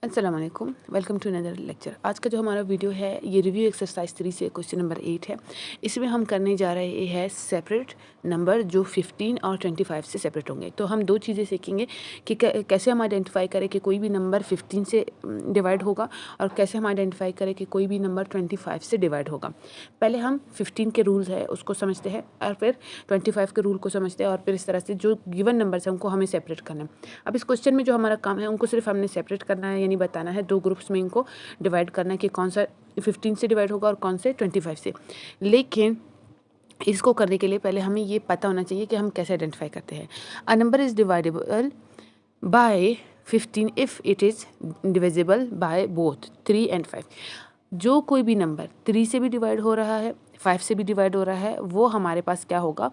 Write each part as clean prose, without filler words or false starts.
अस्सलाम वालेकुम, welcome to another lecture. आज का जो हमारा वीडियो है ये रिव्यू एक्सरसाइज 3 से क्वेश्चन नंबर 8 है। इसमें हम करने जा रहे हैं सेपरेट नंबर जो 15 और 25 से सेपरेट होंगे। तो हम दो चीज़ें सीखेंगे कि कैसे हम आइडेंटिफाई करें कि कोई भी नंबर 15 से डिवाइड होगा और कैसे हम आइडेंटिफाई करें कि कोई भी नंबर 25 से डिवाइड होगा। पहले हम 15 के रूल्स है उसको समझते हैं और फिर 25 के रूल को समझते हैं और फिर इस तरह से जो गिवन नंबर्स हैं उनको हमें सेपरेट करना है। अब इस क्वेश्चन में जो हमारा काम है उनको सिर्फ हमने सेपरेट करना है, यानी बताना है दो ग्रुप्स में इनको डिवाइड करना है कि कौन सा 15 से डिवाइड होगा और कौन से 25 से। लेकिन इसको करने के लिए पहले हमें ये पता होना चाहिए कि हम कैसे आइडेंटिफाई करते हैं। A number is divisible by 15 if it is divisible by both 3 and 5। जो कोई भी नंबर 3 से भी डिवाइड हो रहा है 5 से भी डिवाइड हो रहा है वो हमारे पास क्या होगा,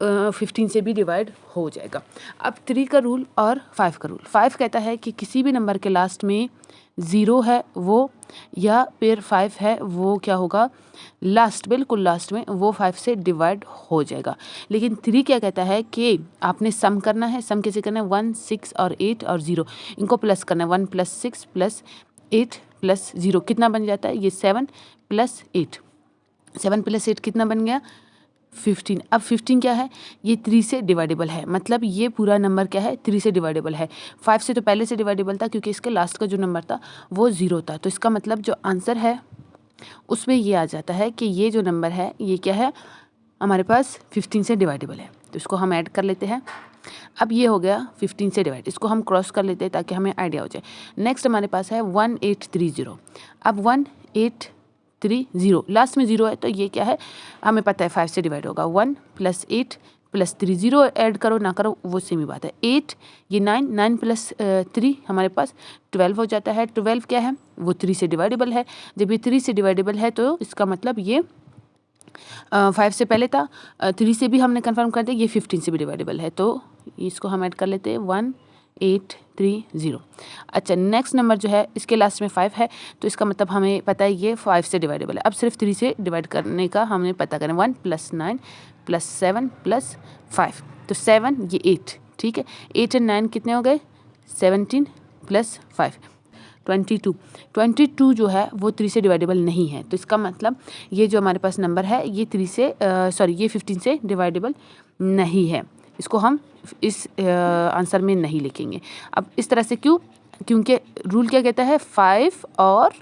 15 से भी डिवाइड हो जाएगा। अब 3 का रूल और 5 का रूल। 5 कहता है कि किसी भी नंबर के लास्ट में 0 है वो, या फिर 5 है वो क्या होगा, लास्ट बिल्कुल लास्ट में वो 5 से डिवाइड हो जाएगा। लेकिन 3 क्या कहता है कि आपने सम करना है। सम कैसे करना है, 1, 6 और 8 और 0 इनको प्लस करना है। 1 + 6 + 8 + 0 कितना बन जाता है, ये 7 + 8। 7 + 8 कितना बन गया, 15। अब 15 क्या है, ये 3 से डिवाइडेबल है, मतलब ये पूरा नंबर क्या है 3 से डिवाइडेबल है। 5 से तो पहले से डिवाइडेबल था क्योंकि इसके लास्ट का जो नंबर था वो 0 था। तो इसका मतलब जो आंसर है उसमें ये आ जाता है कि ये जो नंबर है ये क्या है, हमारे पास 15 से डिवाइडेबल है। तो इसको हम ऐड कर लेते हैं। अब ये हो गया 15 से डिवाइड, इसको हम क्रॉस कर लेते हैं ताकि हमें आइडिया हो जाए। नेक्स्ट हमारे पास है 1830। अब 1830 लास्ट में 0 है तो ये क्या है, हमें पता है 5 से डिवाइड होगा। 1 + 8 + 3 0 ऐड करो ना करो वो सेम ही बात है। 8 ये 9 + 3 हमारे पास 12 हो जाता है। 12 क्या है, वो 3 से डिवाइडेबल है। जब ये 3 से डिवाइडेबल है तो इसका मतलब ये 5 से पहले था, 3 से भी हमने कंफर्म कर दिया, ये 15 से भी डिवाइडेबल है। तो इसको हम ऐड कर लेते हैं 1830। अच्छा, नेक्स्ट नंबर जो है इसके लास्ट में 5 है तो इसका मतलब हमें पता है ये 5 से डिवाइडेबल है। अब सिर्फ 3 से डिवाइड करने का हमें पता करें। 1 + 9 + 7 + 5 तो 7 ये 8, ठीक है। 8 और 9 कितने हो गए, 17 + 5 22 जो है वो 3 से डिवाइडेबल नहीं है। तो इसका मतलब ये जो हमारे पास नंबर है ये 3 से ये 15 से डिवाइडेबल नहीं है। इसको हम इस आंसर में नहीं लिखेंगे। अब इस तरह से क्यों, क्योंकि रूल क्या कहता है 5 और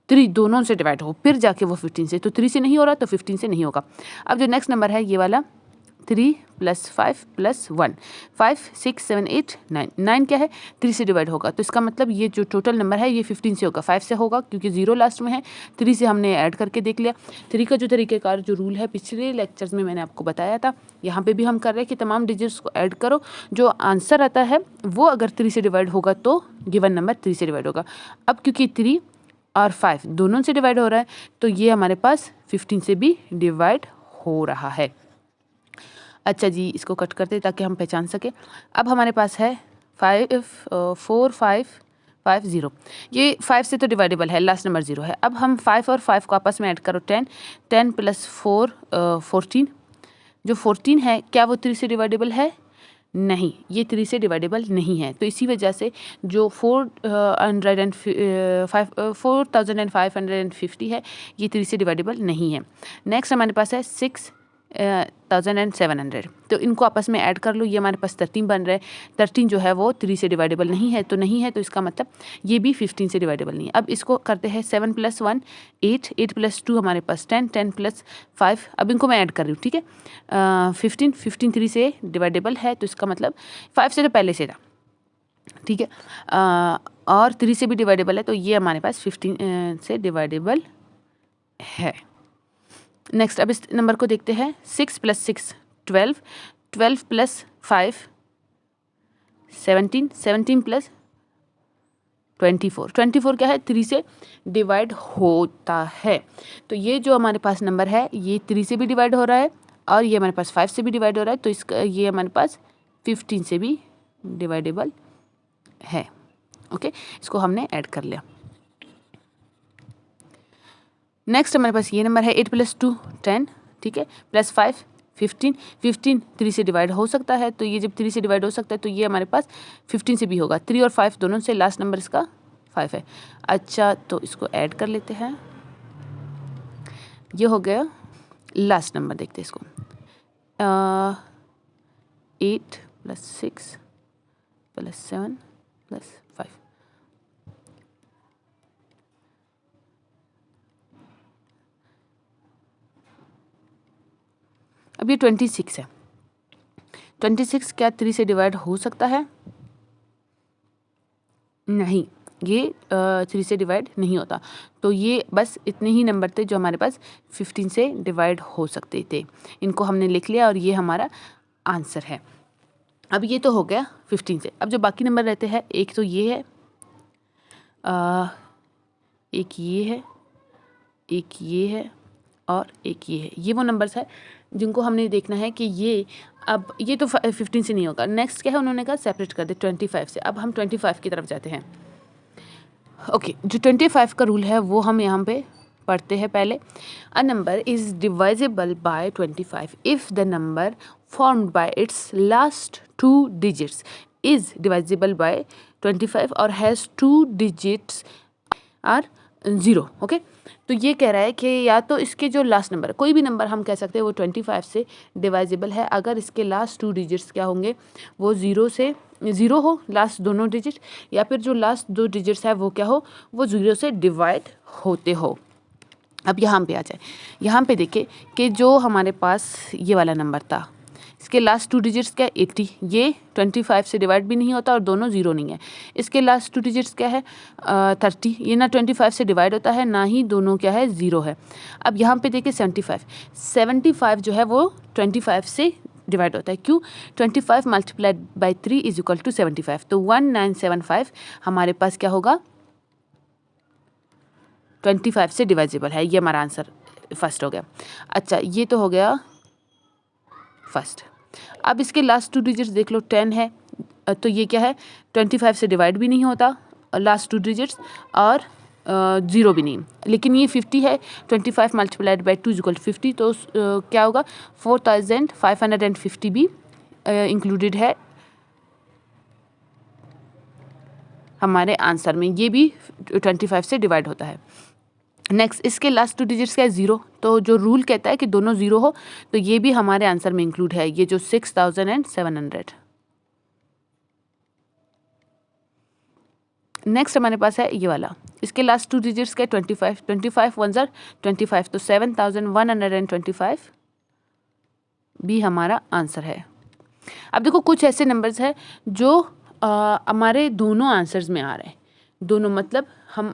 3 दोनों से डिवाइड हो फिर जाके वो 15 से, तो 3 से नहीं हो रहा तो 15 से नहीं होगा। अब जो नेक्स्ट नंबर है ये वाला 3 + 5 + 1 5 6 7 8 9 9 क्या है, 3 से डिवाइड होगा। तो इसका मतलब ये जो टोटल नंबर है ये 15 से होगा। 5 से होगा क्योंकि 0 लास्ट में है, 3 से हमने ऐड करके देख लिया। 3 का जो तरीक़ेकार जो रूल है पिछले लेक्चर्स में मैंने आपको बताया था, यहाँ पे भी हम कर रहे हैं कि तमाम डिजिट्स को ऐड करो, जो आंसर आता है वो अगर 3 से डिवाइड होगा तो गिवन नंबर 3 से डिवाइड होगा। अब क्योंकि 3 और 5 दोनों से डिवाइड हो रहा है तो ये हमारे पास 15 से भी डिवाइड हो रहा है। अच्छा जी, इसको कट करते ताकि हम पहचान सके। अब हमारे पास है 4 5 5 0, ये 5 से तो डिवाइडेबल है, लास्ट नंबर 0 है। अब हम 5 और 5 को आपस में ऐड करो 10 + 4 14। जो 14 है क्या वो 3 से डिवाइडेबल है, नहीं, ये 3 से डिवाइडेबल नहीं है। तो इसी वजह से जो 4550 है ये 3 से डिवाइडेबल नहीं है। नेक्स्ट हमारे पास है 6700, तो इनको आपस में ऐड कर लो, ये हमारे पास 13 बन रहा है। 13 जो है वो 3 से डिवाइडेबल नहीं है, तो नहीं है तो इसका मतलब ये भी 15 से डिवाइडेबल नहीं है। अब इसको करते हैं 7 + 1 8 8 + 2 हमारे पास 10 10 + 5। अब इनको मैं ऐड कर रही हूँ, ठीक है। 15 3 से डिवाइडेबल है तो इसका मतलब 5 से तो पहले से था, ठीक है। और 3 से भी डिवाइडेबल है तो ये हमारे पास 15 से डिवाइडेबल है। नेक्स्ट अब इस नंबर को देखते हैं। 6 + 6 12 12 + 5 17 17 + 24 24 क्या है, 3 से डिवाइड होता है। तो ये जो हमारे पास नंबर है ये 3 से भी डिवाइड हो रहा है और ये हमारे पास 5 से भी डिवाइड हो रहा है, तो इसका ये हमारे पास 15 से भी डिवाइडेबल है। ओके, इसको हमने ऐड कर लिया। नेक्स्ट हमारे पास ये नंबर है 8 + 2 10, ठीक है, +5 15 15 3 से डिवाइड हो सकता है, तो ये जब 3 से डिवाइड हो सकता है तो ये हमारे पास 15 से भी होगा। 3 और 5 दोनों से लास्ट नंबर इसका 5 है। अच्छा, तो इसको ऐड कर लेते हैं। ये हो गया लास्ट नंबर। देखते हैं इसको। 8 + 6 + 7 + 5। अब ये 26 है। 26 क्या 3 से डिवाइड हो सकता है? नहीं, ये 3 से डिवाइड नहीं होता। तो ये बस इतने ही नंबर थे जो हमारे पास 15 से डिवाइड हो सकते थे। इनको हमने लिख लिया और ये हमारा आंसर है। अब ये तो हो गया 15 से। अब जो बाकी नंबर रहते हैं, एक तो ये है, एक ये है, एक ये है और एक ये है। ये वो नंबर्स है जिनको हमने देखना है कि ये, अब ये तो 15 से नहीं होगा। नेक्स्ट क्या है, उन्होंने कहा सेपरेट कर दे 25 से। अब हम 25 की तरफ जाते हैं। ओके, जो 25 का रूल है वो हम यहाँ पे पढ़ते हैं पहले। A number is divisible by 25 if the number formed by its last 2 digits is divisible by 25 और हैज़ 2 डिजिट्स आर 0। ओके, तो ये कह रहा है कि या तो इसके जो लास्ट नंबर, कोई भी नंबर हम कह सकते हैं वो 25 से डिवाइजेबल है अगर इसके लास्ट 2 डिजिट्स क्या होंगे, वो 0 हो लास्ट दोनों डिजिट, या फिर जो लास्ट 2 डिजिट्स है वो क्या हो, वो 0 से डिवाइड होते हो। अब यहाँ पे आ जाए, यहाँ पे देखें कि जो हमारे पास ये वाला नंबर था, इसके लास्ट 2 डिजिट्स क्या है 80, ये 25 से डिवाइड भी नहीं होता और दोनों 0 नहीं है। इसके लास्ट 2 डिजिट्स क्या है 30, ये ना 25 से डिवाइड होता है ना ही दोनों क्या है 0 है। अब यहाँ पे देखिए 75 जो है वो 25 से डिवाइड होता है। क्यों? 25 multiplied by 3 is equal to 75। तो 1975 हमारे पास क्या होगा 25 से डिवाइजेबल है। ये हमारा आंसर फर्स्ट हो गया। अच्छा, ये तो हो गया फर्स्ट। अब इसके लास्ट 2 डिजिट्स देख लो, 10 है, तो ये क्या है 25 से डिवाइड भी नहीं होता लास्ट 2 डिजिट्स और 0 भी नहीं। लेकिन ये 50 है, 25 मल्टीप्लाइड बाई 2 इक्वल 50, तो क्या होगा 4550 भी इंक्लूडेड है हमारे आंसर में। ये भी 25 से डिवाइड होता है। नेक्स्ट, इसके लास्ट 2 डिजिट्स क्या है 0, तो जो रूल कहता है कि दोनों 0 हो, तो ये भी हमारे आंसर में इंक्लूड है, ये जो 6700। नेक्स्ट हमारे पास है ये वाला, इसके लास्ट 2 डिजिट्स क्या है 25, 25 1 ज़र 25, तो 7125 भी हमारा आंसर है। अब देखो कुछ ऐसे नंबर्स हैं जो हमारे दोनों आंसर्स में आ रहे हैं। दोनों मतलब हम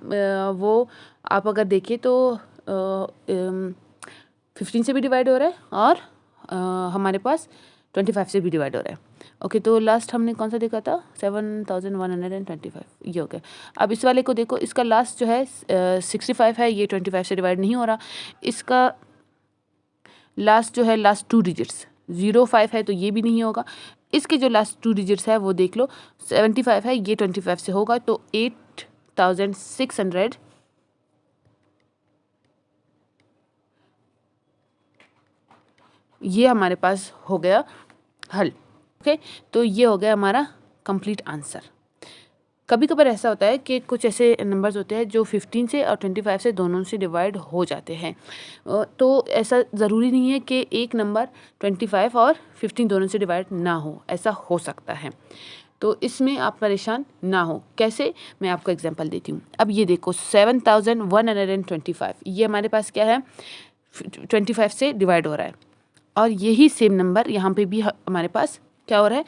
वो आप अगर देखिए तो 15 से भी डिवाइड हो रहा है और हमारे पास 25 से भी डिवाइड हो रहा है। ओके, तो लास्ट हमने कौन सा देखा था 7125, ये हो गया। अब इस वाले को देखो, इसका लास्ट जो है 65 है, ये 25 से डिवाइड नहीं हो रहा। इसका लास्ट जो है लास्ट 2 डिजिट्स 05 है, तो ये भी नहीं होगा। इसके जो लास्ट 2 डिजिट्स है वो देख लो 75 है, ये 25 से होगा, तो 8600 ये हमारे पास हो गया हल। ओके, तो ये हो गया हमारा कंप्लीट आंसर। कभी कभार ऐसा होता है कि कुछ ऐसे नंबर्स होते हैं जो 15 से और 25 से दोनों से डिवाइड हो जाते हैं। तो ऐसा ज़रूरी नहीं है कि एक नंबर 25 और 15 दोनों से डिवाइड ना हो, ऐसा हो सकता है। तो इसमें आप परेशान ना हो। कैसे, मैं आपको एग्जांपल देती हूँ। अब ये देखो 7125, ये हमारे पास क्या है 25 से डिवाइड हो रहा है, और यही सेम नंबर यहाँ पे भी हमारे पास क्या हो रहा है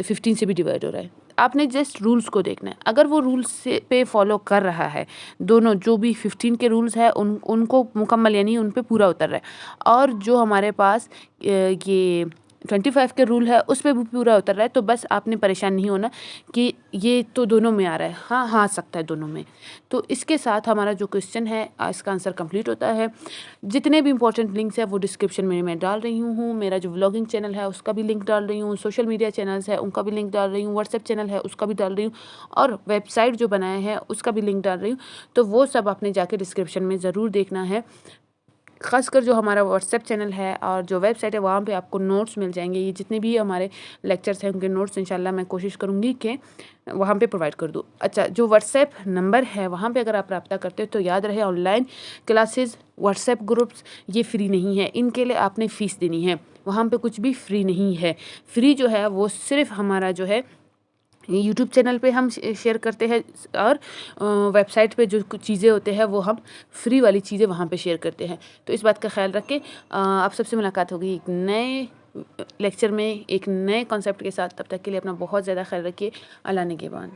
15 से भी डिवाइड हो रहा है। आपने जस्ट रूल्स को देखना है। अगर वो रूल्स से पे फॉलो कर रहा है, दोनों जो भी 15 के रूल्स है उनको मुकम्मल यानी उन पे पूरा उतर रहा है, और जो हमारे पास ये 25 के रूल है उस पर भी पूरा उतर रहा है, तो बस आपने परेशान नहीं होना कि ये तो दोनों में आ रहा है। हाँ सकता है दोनों में। तो इसके साथ हमारा जो क्वेश्चन है इसका आंसर कंप्लीट होता है। जितने भी इंपॉर्टेंट लिंक्स हैं वो डिस्क्रिप्शन में मैं डाल रही हूँ। मेरा जो व्लॉगिंग चैनल है उसका भी लिंक डाल रही हूँ, सोशल मीडिया चैनल्स है उनका भी लिंक डाल रही हूँ, व्हाट्सएप चैनल है उसका भी डाल रही हूँ, और वेबसाइट जो बनाया है उसका भी लिंक डाल रही हूँ। तो वो सब आपने जाके डिस्क्रिप्शन में ज़रूर देखना है। ख़ासकर जो हमारा व्हाट्सएप चैनल है और जो वेबसाइट है वहाँ पे आपको नोट्स मिल जाएंगे। ये जितने भी हमारे लेक्चर्स हैं उनके नोट्स इंशाल्लाह मैं कोशिश करूँगी कि वहाँ पे प्रोवाइड कर दूँ। अच्छा, जो व्हाट्सएप नंबर है वहाँ पे अगर आप रब्ता करते हो तो याद रहे ऑनलाइन क्लासेस, व्हाट्सएप ग्रुप्स ये फ्री नहीं है, इनके लिए आपने फ़ीस देनी है। वहाँ पे कुछ भी फ्री नहीं है। फ्री जो है वो सिर्फ हमारा जो है यूट्यूब चैनल पे हम शेयर करते हैं और वेबसाइट पे जो कुछ चीज़ें होते हैं वो हम फ्री वाली चीज़ें वहाँ पे शेयर करते हैं। तो इस बात का ख्याल रख के आप सबसे मुलाकात होगी एक नए लेक्चर में एक नए कॉन्सेप्ट के साथ। तब तक के लिए अपना बहुत ज़्यादा ख्याल रखिए। अल्लाह निगहबान।